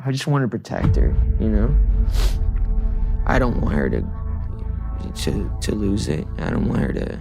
I just want to protect her, you know? I don't want her to lose it. I don't want her to,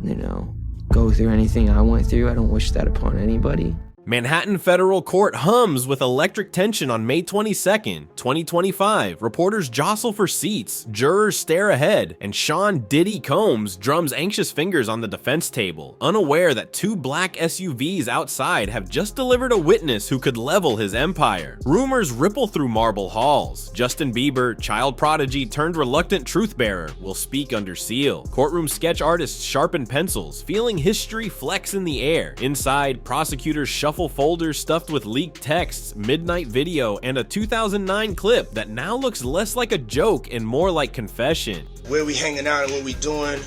you know, go through anything I went through. I don't wish that upon anybody. Manhattan Federal Court hums with electric tension on May 22nd, 2025. Reporters jostle for seats, jurors stare ahead, and Sean Diddy Combs drums anxious fingers on the defense table, unaware that two black SUVs outside have just delivered a witness who could level his empire. Rumors ripple through marble halls. Justin Bieber, child prodigy turned reluctant truth bearer, will speak under seal. Courtroom sketch artists sharpen pencils, feeling history flex in the air. Inside, prosecutors shuffle folders stuffed with leaked texts, midnight video, and a 2009 clip that now looks less like a joke and more like confession. Where we hanging out and what we doing,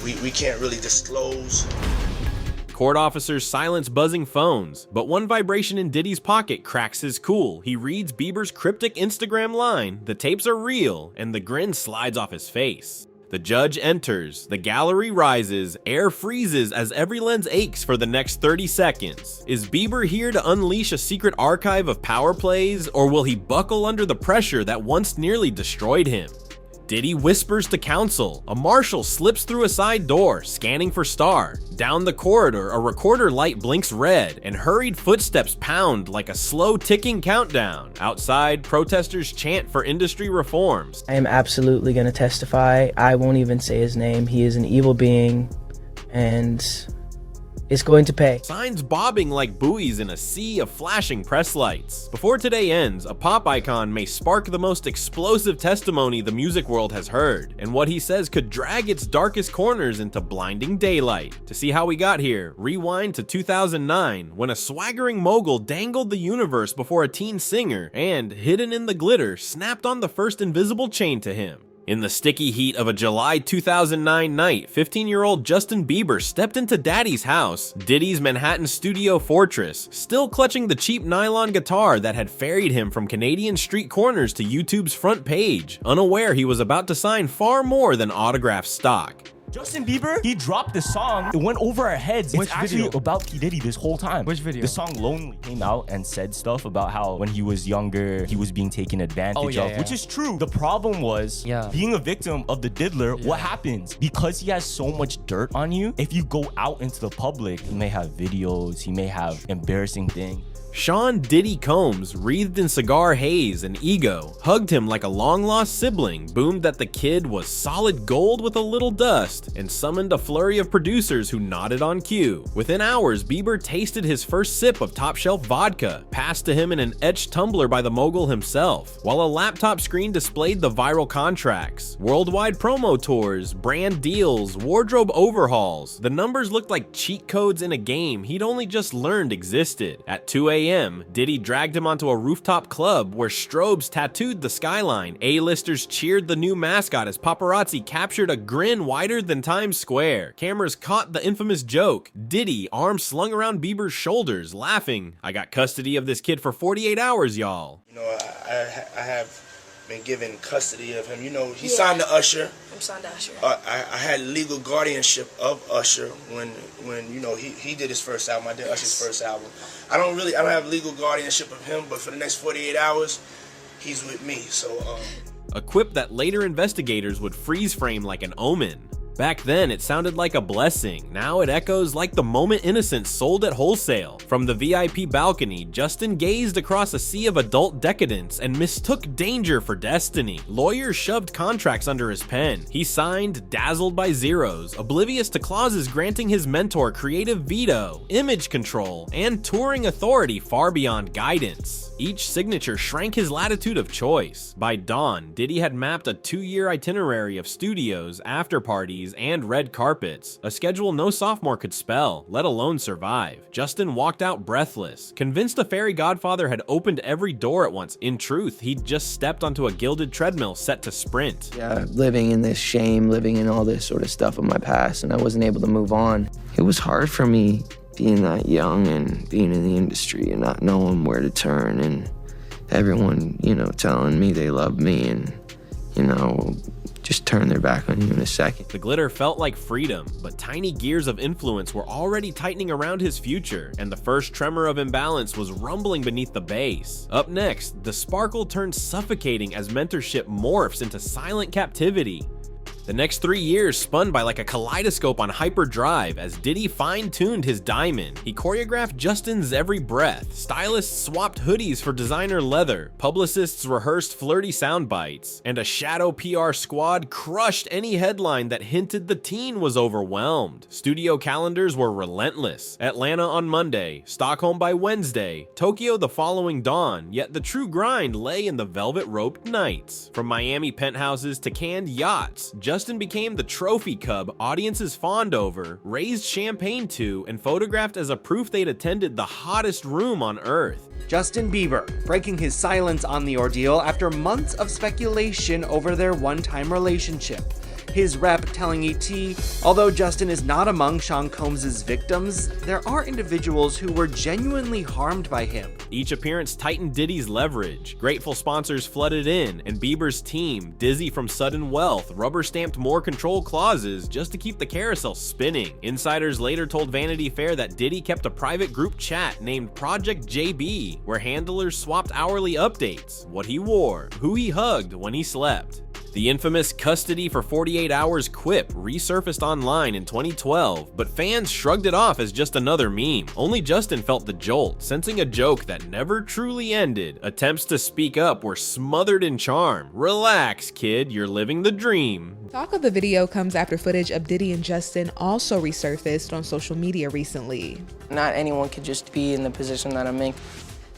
we can't really disclose. Court officers silence buzzing phones, but one vibration in Diddy's pocket cracks his cool. He reads Bieber's cryptic Instagram line, "The tapes are real," and the grin slides off his face. The judge enters, the gallery rises, air freezes as every lens aches for the next 30 seconds. Is Bieber here to unleash a secret archive of power plays, or will he buckle under the pressure that once nearly destroyed him? Diddy whispers to counsel. A marshal slips through a side door, scanning for Star. Down the corridor, a recorder light blinks red, and hurried footsteps pound like a slow ticking countdown. Outside, protesters chant for industry reforms. I am absolutely going to testify. I won't even say his name. He is an evil being, and it's going to pay. Signs bobbing like buoys in a sea of flashing press lights. Before today ends, a pop icon may spark the most explosive testimony the music world has heard, and what he says could drag its darkest corners into blinding daylight. To see how we got here, rewind to 2009, when a swaggering mogul dangled the universe before a teen singer and, hidden in the glitter, snapped on the first invisible chain to him. In the sticky heat of a July 2009 night, 15-year-old Justin Bieber stepped into Daddy's house, Diddy's Manhattan studio fortress, still clutching the cheap nylon guitar that had ferried him from Canadian street corners to YouTube's front page, unaware he was about to sign far more than autograph stock. Justin Bieber, he dropped the song. It went over our heads. Which it's actually video? about P. Diddy this whole time. Which video? The song Lonely came out and said stuff about how when he was younger, he was being taken advantage of, which is true. The problem was being a victim of the diddler. What happens? Because he has so much dirt on you, if you go out into the public, he may have videos, he may have embarrassing things. Sean Diddy Combs, wreathed in cigar haze and ego, hugged him like a long-lost sibling, boomed that the kid was solid gold with a little dust, and summoned a flurry of producers who nodded on cue. Within hours, Bieber tasted his first sip of top-shelf vodka, passed to him in an etched tumbler by the mogul himself, while a laptop screen displayed the viral contracts, worldwide promo tours, brand deals, wardrobe overhauls. The numbers looked like cheat codes in a game he'd only just learned existed. At 2 a.m., Diddy dragged him onto a rooftop club where strobes tattooed the skyline. A-listers cheered the new mascot as paparazzi captured a grin wider than Times Square. Cameras caught the infamous joke. Diddy, arms slung around Bieber's shoulders, laughing. "I got custody of this kid for 48 hours, y'all." You know, I have been given custody of him. You know, he signed to Usher. I'm signed to Usher. I had legal guardianship of Usher when you know he did his first album. I did Usher's first album. I don't have legal guardianship of him, but for the next 48 hours, he's with me. So a quip that later investigators would freeze frame like an omen. Back then, it sounded like a blessing. Now it echoes like the moment innocence sold at wholesale. From the VIP balcony, Justin gazed across a sea of adult decadence and mistook danger for destiny. Lawyers shoved contracts under his pen. He signed, dazzled by zeros, oblivious to clauses granting his mentor creative veto, image control, and touring authority far beyond guidance. Each signature shrank his latitude of choice. By dawn, Diddy had mapped a 2-year itinerary of studios, after parties, and red carpets, a schedule no sophomore could spell, let alone survive. Justin walked out breathless, convinced a fairy godfather had opened every door at once. In truth, he'd just stepped onto a gilded treadmill set to sprint. Yeah, living in this shame, living in all this sort of stuff of my past, and I wasn't able to move on. It was hard for me being that young and being in the industry and not knowing where to turn, and everyone, you know, telling me they love me and, you know, just just turn their back on you in a second. The glitter felt like freedom, but tiny gears of influence were already tightening around his future, and the first tremor of imbalance was rumbling beneath the base. Up next, the sparkle turns suffocating as mentorship morphs into silent captivity. The next 3 years spun by like a kaleidoscope on hyperdrive as Diddy fine-tuned his diamond. He choreographed Justin's every breath. Stylists swapped hoodies for designer leather. Publicists rehearsed flirty sound bites. And a shadow PR squad crushed any headline that hinted the teen was overwhelmed. Studio calendars were relentless. Atlanta on Monday, Stockholm by Wednesday, Tokyo the following dawn, yet the true grind lay in the velvet-roped nights. From Miami penthouses to canned yachts, Justin became the trophy cub audiences fawned over, raised champagne to, and photographed as a proof they'd attended the hottest room on earth. Justin Bieber, breaking his silence on the ordeal after months of speculation over their one-time relationship. His rep telling ET, although Justin is not among Sean Combs' victims, there are individuals who were genuinely harmed by him. Each appearance tightened Diddy's leverage. Grateful sponsors flooded in, and Bieber's team, dizzy from sudden wealth, rubber-stamped more control clauses just to keep the carousel spinning. Insiders later told Vanity Fair that Diddy kept a private group chat named Project JB, where handlers swapped hourly updates, what he wore, who he hugged when he slept. The infamous custody for 48 hours quip resurfaced online in 2012, but fans shrugged it off as just another meme. Only Justin felt the jolt, sensing a joke that never truly ended. Attempts to speak up were smothered in charm. Relax, kid, you're living the dream. Talk of the video comes after footage of Diddy and Justin also resurfaced on social media recently. Not anyone could just be in the position that I'm in.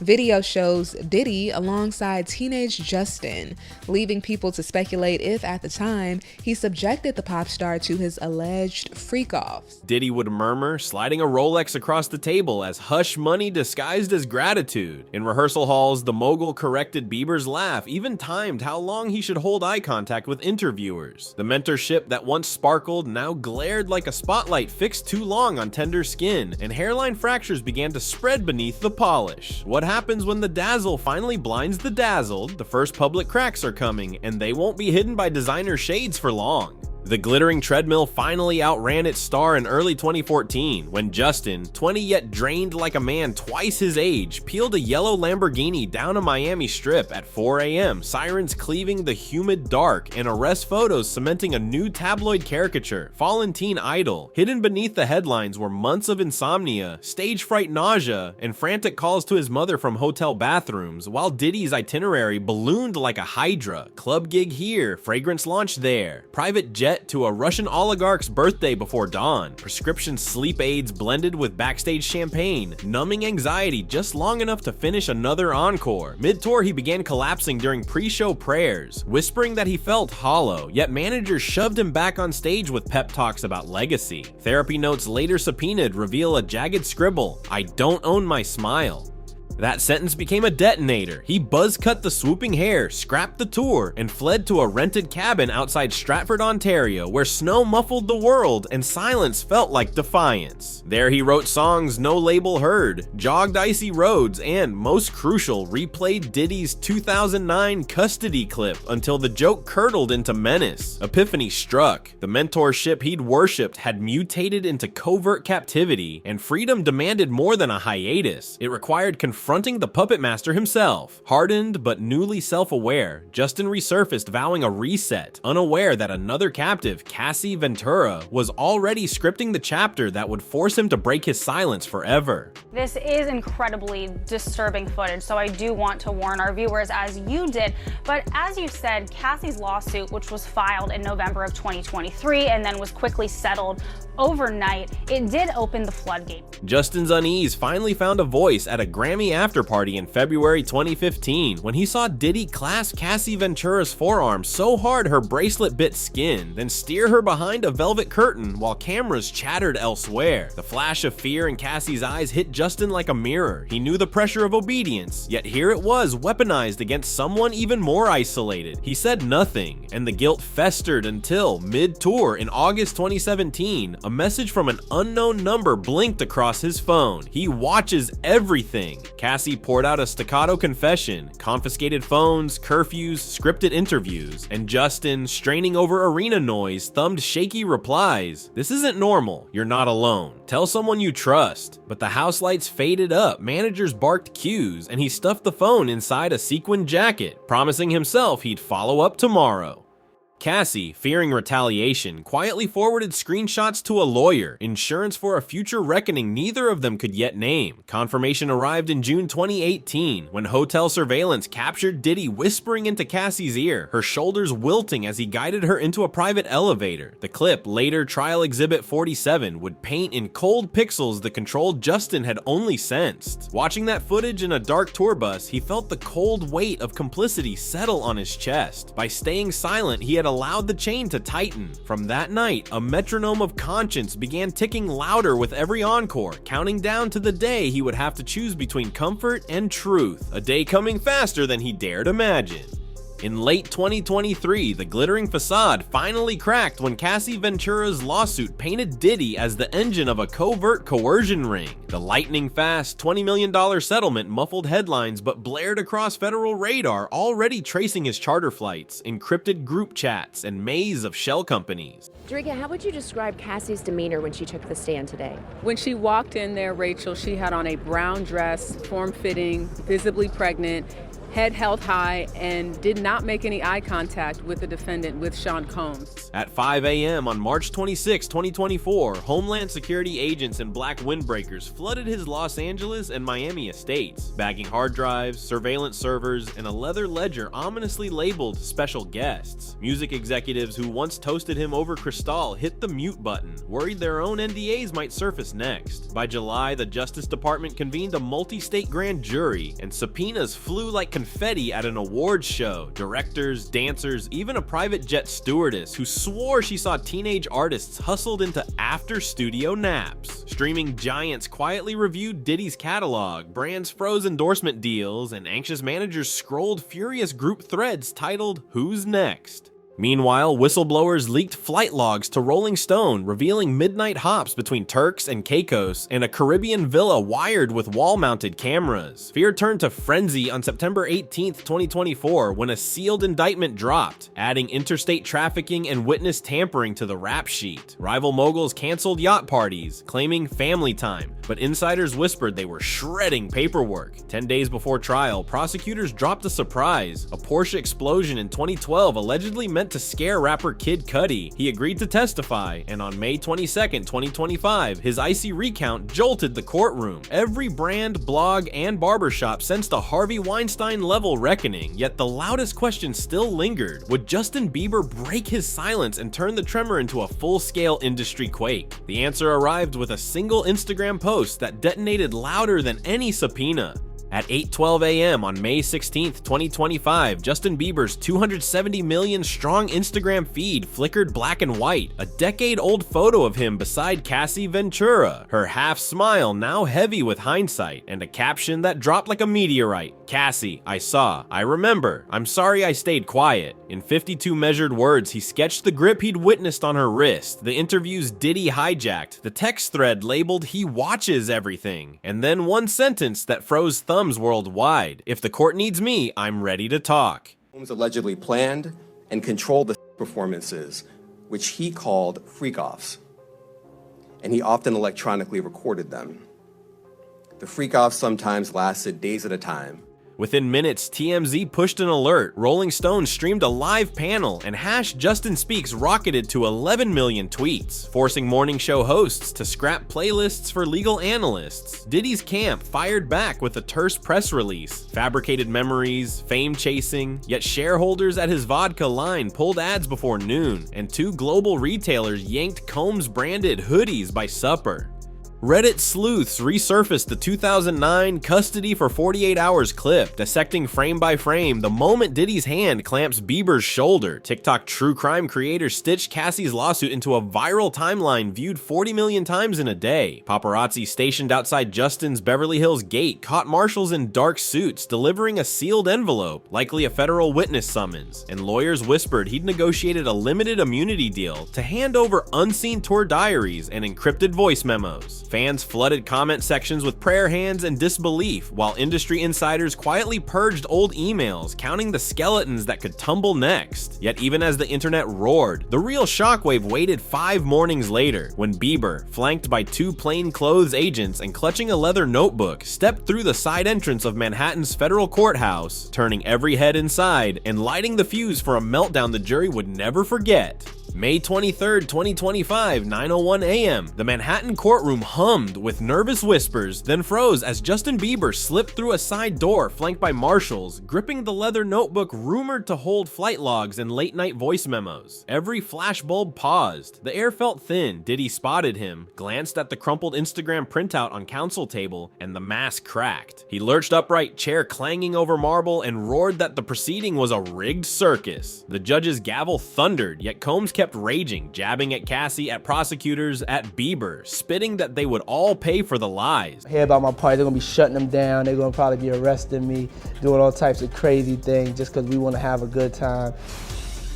Video shows Diddy alongside teenage Justin, leaving people to speculate if, at the time, he subjected the pop star to his alleged freak-offs. Diddy would murmur, sliding a Rolex across the table as hush money disguised as gratitude. In rehearsal halls, the mogul corrected Bieber's laugh, even timed how long he should hold eye contact with interviewers. The mentorship that once sparkled now glared like a spotlight fixed too long on tender skin, and hairline fractures began to spread beneath the polish. What happens when the dazzle finally blinds the dazzled? The first public cracks are coming, and they won't be hidden by designer shades for long. The glittering treadmill finally outran its star in early 2014 when Justin, 20 yet drained like a man twice his age, peeled a yellow Lamborghini down a Miami strip at 4 a.m., sirens cleaving the humid dark and arrest photos cementing a new tabloid caricature, fallen teen idol. Hidden beneath the headlines were months of insomnia, stage fright nausea, and frantic calls to his mother from hotel bathrooms, while Diddy's itinerary ballooned like a hydra. Club gig here, fragrance launch there, private jet to a Russian oligarch's birthday before dawn, prescription sleep aids blended with backstage champagne, numbing anxiety just long enough to finish another encore. Mid-tour, he began collapsing during pre-show prayers, whispering that he felt hollow, yet managers shoved him back on stage with pep talks about legacy. Therapy notes later subpoenaed reveal a jagged scribble, "I don't own my smile." That sentence became a detonator. He buzz-cut the swooping hair, scrapped the tour, and fled to a rented cabin outside Stratford, Ontario, where snow muffled the world and silence felt like defiance. There he wrote songs no label heard, jogged icy roads, and, most crucial, replayed Diddy's 2009 custody clip until the joke curdled into menace. Epiphany struck. The mentorship he'd worshipped had mutated into covert captivity, and freedom demanded more than a hiatus. It required confronting the puppet master himself. Hardened but newly self-aware, Justin resurfaced vowing a reset, unaware that another captive, Cassie Ventura, was already scripting the chapter that would force him to break his silence forever. This is incredibly disturbing footage, so I do want to warn our viewers, as you did. But as you said, Cassie's lawsuit, which was filed in November of 2023 and then was quickly settled overnight, it did open the floodgate. Justin's unease finally found a voice at a Grammy afterparty in February 2015 when he saw Diddy clasp Cassie Ventura's forearm so hard her bracelet bit skin, then steer her behind a velvet curtain while cameras chattered elsewhere. The flash of fear in Cassie's eyes hit Justin like a mirror. He knew the pressure of obedience, yet here it was weaponized against someone even more isolated. He said nothing, and the guilt festered until, mid-tour in August 2017, a message from an unknown number blinked across his phone. He watches everything. Cassie poured out a staccato confession, confiscated phones, curfews, scripted interviews, and Justin, straining over arena noise, thumbed shaky replies. This isn't normal. You're not alone. Tell someone you trust. But the house lights faded up, managers barked cues, and he stuffed the phone inside a sequin jacket, promising himself he'd follow up tomorrow. Cassie, fearing retaliation, quietly forwarded screenshots to a lawyer, insurance for a future reckoning neither of them could yet name. Confirmation arrived in June 2018, when hotel surveillance captured Diddy whispering into Cassie's ear, her shoulders wilting as he guided her into a private elevator. The clip, later Trial Exhibit 47, would paint in cold pixels the control Justin had only sensed. Watching that footage in a dark tour bus, he felt the cold weight of complicity settle on his chest. By staying silent, he had allowed the chain to tighten. From that night, a metronome of conscience began ticking louder with every encore, counting down to the day he would have to choose between comfort and truth, a day coming faster than he dared imagine. In late 2023, the glittering facade finally cracked when Cassie Ventura's lawsuit painted Diddy as the engine of a covert coercion ring. The lightning-fast $20 million settlement muffled headlines but blared across federal radar, already tracing his charter flights, encrypted group chats, and maze of shell companies. Drika, how would you describe Cassie's demeanor when she took the stand today? When she walked in there, Rachel, she had on a brown dress, form-fitting, visibly pregnant, head held high, and did not make any eye contact with the defendant, with Sean Combs. At 5 a.m. on March 26, 2024, Homeland Security agents and black windbreakers flooded his Los Angeles and Miami estates, bagging hard drives, surveillance servers, and a leather ledger ominously labeled special guests. Music executives who once toasted him over Cristal hit the mute button, worried their own NDAs might surface next. By July, the Justice Department convened a multi-state grand jury, and subpoenas flew like confetti at an awards show. Directors, dancers, even a private jet stewardess who swore she saw teenage artists hustled into after-studio naps. Streaming giants quietly reviewed Diddy's catalog, brands froze endorsement deals, and anxious managers scrolled furious group threads titled, "Who's Next?" Meanwhile, whistleblowers leaked flight logs to Rolling Stone, revealing midnight hops between Turks and Caicos and a Caribbean villa wired with wall-mounted cameras. Fear turned to frenzy on September 18, 2024, when a sealed indictment dropped, adding interstate trafficking and witness tampering to the rap sheet. Rival moguls canceled yacht parties, claiming family time, but insiders whispered they were shredding paperwork. 10 days before trial, prosecutors dropped a surprise. A Porsche explosion in 2012 allegedly meant to scare rapper Kid Cudi. He agreed to testify, and on May 22, 2025, his icy recount jolted the courtroom. Every brand, blog, and barbershop sensed a Harvey Weinstein-level reckoning, yet the loudest question still lingered. Would Justin Bieber break his silence and turn the tremor into a full-scale industry quake? The answer arrived with a single Instagram post that detonated louder than any subpoena. At 8:12 a.m. on May 16, 2025, Justin Bieber's 270 million strong Instagram feed flickered black and white, a decade-old photo of him beside Cassie Ventura, her half smile now heavy with hindsight, and a caption that dropped like a meteorite. "Cassie, I saw, I remember, I'm sorry I stayed quiet." In 52 measured words, he sketched the grip he'd witnessed on her wrist, the interviews Diddy hijacked, the text thread labeled "He watches everything," and then one sentence that froze thumbs worldwide: "If the court needs me, I'm ready to talk." Combs allegedly planned and controlled the performances, which he called freak-offs, and he often electronically recorded them. The freak-offs sometimes lasted days at a time. Within minutes, TMZ pushed an alert, Rolling Stone streamed a live panel, and #JustinSpeaks rocketed to 11 million tweets, forcing morning show hosts to scrap playlists for legal analysts. Diddy's camp fired back with a terse press release, fabricated memories, fame chasing, yet shareholders at his vodka line pulled ads before noon, and 2 global retailers yanked Combs-branded hoodies by supper. Reddit sleuths resurfaced the 2009 custody for 48 hours clip, dissecting frame by frame the moment Diddy's hand clamps Bieber's shoulder. TikTok true crime creators stitched Cassie's lawsuit into a viral timeline viewed 40 million times in a day. Paparazzi stationed outside Justin's Beverly Hills gate caught marshals in dark suits delivering a sealed envelope, likely a federal witness summons, and lawyers whispered he'd negotiated a limited immunity deal to hand over unseen tour diaries and encrypted voice memos. Fans flooded comment sections with prayer hands and disbelief, while industry insiders quietly purged old emails, counting the skeletons that could tumble next. Yet even as the internet roared, the real shockwave waited 5 mornings later, when Bieber, flanked by 2 plainclothes agents and clutching a leather notebook, stepped through the side entrance of Manhattan's federal courthouse, turning every head inside and lighting the fuse for a meltdown the jury would never forget. May 23, 2025, 9:01 a.m., the Manhattan courtroom hummed with nervous whispers, then froze as Justin Bieber slipped through a side door flanked by marshals, gripping the leather notebook rumored to hold flight logs and late-night voice memos. Every flashbulb paused. The air felt thin. Diddy spotted him, glanced at the crumpled Instagram printout on counsel table, and the mask cracked. He lurched upright, chair clanging over marble, and roared that the proceeding was a rigged circus. The judge's gavel thundered, yet Combs kept raging, jabbing at Cassie, at prosecutors, at Bieber, spitting that they would all pay for the lies. I hear about my party, they're gonna be shutting them down, they're gonna probably be arresting me, doing all types of crazy things just because we wanna have a good time.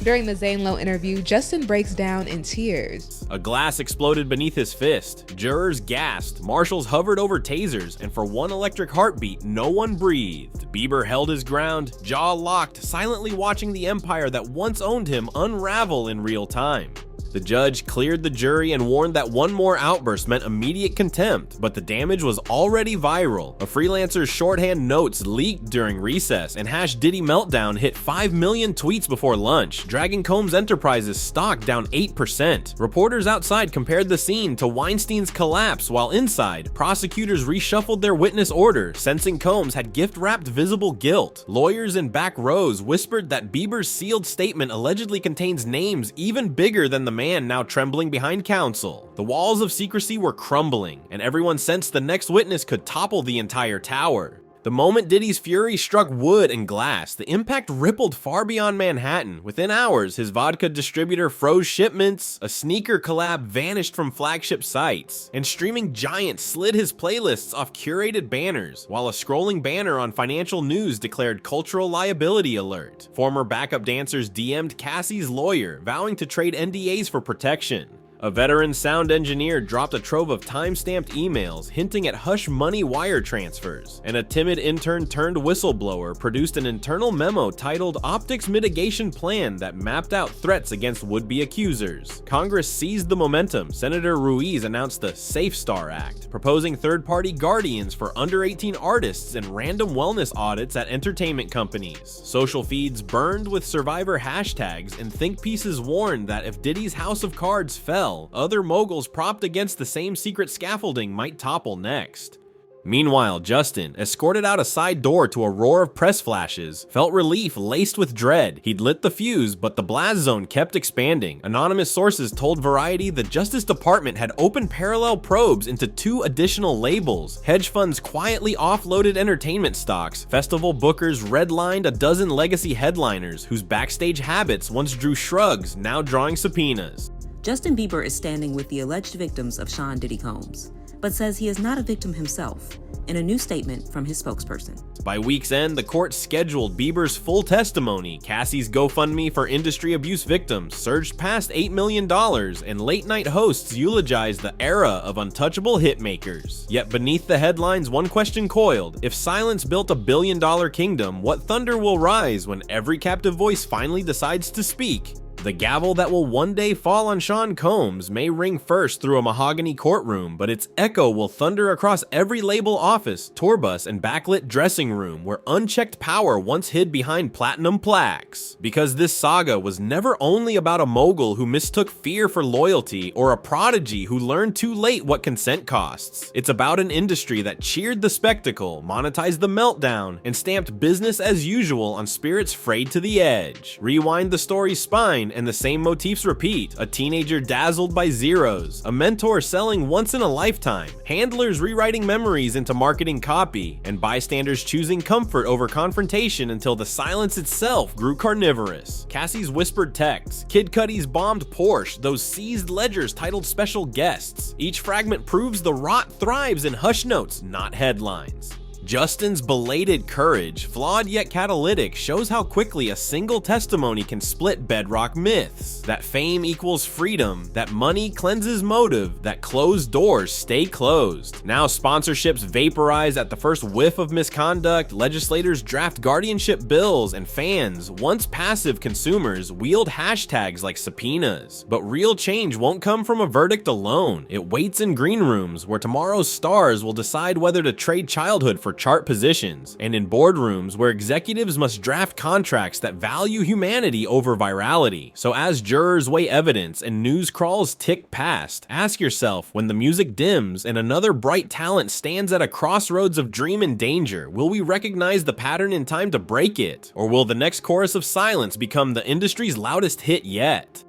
During the Zane Lowe interview, Justin breaks down in tears. A glass exploded beneath his fist. Jurors gasped, marshals hovered over tasers, and for one electric heartbeat, no one breathed. Bieber held his ground, jaw locked, silently watching the empire that once owned him unravel in real time. The judge cleared the jury and warned that one more outburst meant immediate contempt, but the damage was already viral. A freelancer's shorthand notes leaked during recess, and #Diddy Meltdown hit 5 million tweets before lunch, dragging Combs Enterprises' stock down 8%. Reporters outside compared the scene to Weinstein's collapse, while inside, prosecutors reshuffled their witness order, sensing Combs had gift-wrapped visible guilt. Lawyers in back rows whispered that Bieber's sealed statement allegedly contains names even bigger than the man now trembling behind counsel. The walls of secrecy were crumbling, and everyone sensed the next witness could topple the entire tower. The moment Diddy's fury struck wood and glass, the impact rippled far beyond Manhattan. Within hours, his vodka distributor froze shipments, a sneaker collab vanished from flagship sites, and streaming giants slid his playlists off curated banners, while a scrolling banner on financial news declared cultural liability alert. Former backup dancers DM'd Cassie's lawyer, vowing to trade NDAs for protection. A veteran sound engineer dropped a trove of time-stamped emails hinting at hush money wire transfers, and a timid intern turned whistleblower produced an internal memo titled Optics Mitigation Plan that mapped out threats against would-be accusers. Congress seized the momentum. Senator Ruiz announced the Safe Star Act, proposing third-party guardians for under-18 artists and random wellness audits at entertainment companies. Social feeds burned with survivor hashtags, and think pieces warned that if Diddy's house of cards fell, other moguls propped against the same secret scaffolding might topple next. Meanwhile, Justin, escorted out a side door to a roar of press flashes, felt relief laced with dread. He'd lit the fuse, but the blast zone kept expanding. Anonymous sources told Variety the Justice Department had opened parallel probes into 2 additional labels. Hedge funds quietly offloaded entertainment stocks. Festival bookers redlined a dozen legacy headliners whose backstage habits once drew shrugs, now drawing subpoenas. Justin Bieber is standing with the alleged victims of Sean Diddy Combs, but says he is not a victim himself, in a new statement from his spokesperson. By week's end, the court scheduled Bieber's full testimony. Cassie's GoFundMe for industry abuse victims surged past $8 million, and late-night hosts eulogized the era of untouchable hitmakers. Yet beneath the headlines, one question coiled. If silence built a billion-dollar kingdom, what thunder will rise when every captive voice finally decides to speak? The gavel that will one day fall on Sean Combs may ring first through a mahogany courtroom, but its echo will thunder across every label office, tour bus, and backlit dressing room where unchecked power once hid behind platinum plaques. Because this saga was never only about a mogul who mistook fear for loyalty or a prodigy who learned too late what consent costs. It's about an industry that cheered the spectacle, monetized the meltdown, and stamped business as usual on spirits frayed to the edge. Rewind the story's spine, and the same motifs repeat. A teenager dazzled by zeros, a mentor selling once in a lifetime, handlers rewriting memories into marketing copy, and bystanders choosing comfort over confrontation until the silence itself grew carnivorous. Cassie's whispered texts, Kid Cudi's bombed Porsche, those seized ledgers titled special guests. Each fragment proves the rot thrives in hush notes, not headlines. Justin's belated courage, flawed yet catalytic, shows how quickly a single testimony can split bedrock myths. That fame equals freedom, that money cleanses motive, that closed doors stay closed. Now sponsorships vaporize at the first whiff of misconduct, legislators draft guardianship bills, and fans, once passive consumers, wield hashtags like subpoenas. But real change won't come from a verdict alone. It waits in green rooms, where tomorrow's stars will decide whether to trade childhood for chart positions, and in boardrooms where executives must draft contracts that value humanity over virality. So as jurors weigh evidence and news crawls tick past, ask yourself, when the music dims and another bright talent stands at a crossroads of dream and danger, will we recognize the pattern in time to break it? Or will the next chorus of silence become the industry's loudest hit yet?